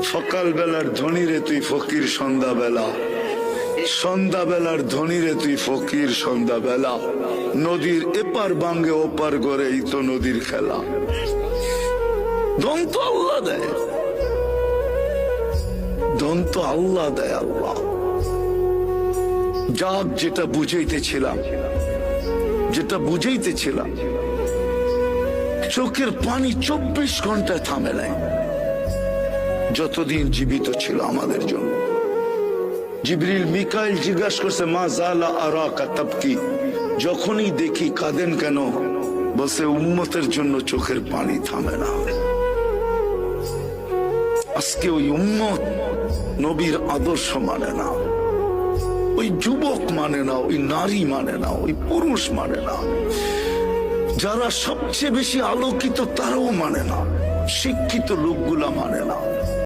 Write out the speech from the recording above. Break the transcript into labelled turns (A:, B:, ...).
A: সকাল বেলার ধনী রে তুই ফকির সন্ধ্যাবেলা, সন্ধ্যাবেলার ধনী রে তুই ফকির সন্ধ্যাবেলা। নদীর এপার বাঙ্গে ওপার করে এই তো নদীর খেলা। ধন তো আল্লাহ দেয়, ধন তো আল্লাহ দেয়। আল্লাহ যাক, যেটা বুঝাইতেছিলাম, যেটা বুঝাইতেছিলাম, চোখের পানি 24 ঘন্টায় থামে নাই যতদিন জীবিত ছিল আমাদের জন্য। জিবরিল মিকাইল জিজ্ঞাসা করছে, মা জালা আরাকা তাবকি, যখনই দেখি কাঁদেন কেন? বলছে উম্মতের জন্য চোখের পানি থামে না। আজকে ওই উম্মত নবীর আদর্শ মানে না, ওই যুবক মানে না, ওই নারী মানে না, ওই পুরুষ মানে না। যারা সবচেয়ে বেশি আলোকিত তারাও মানে না, শিক্ষিত লোকগুলা মানে না।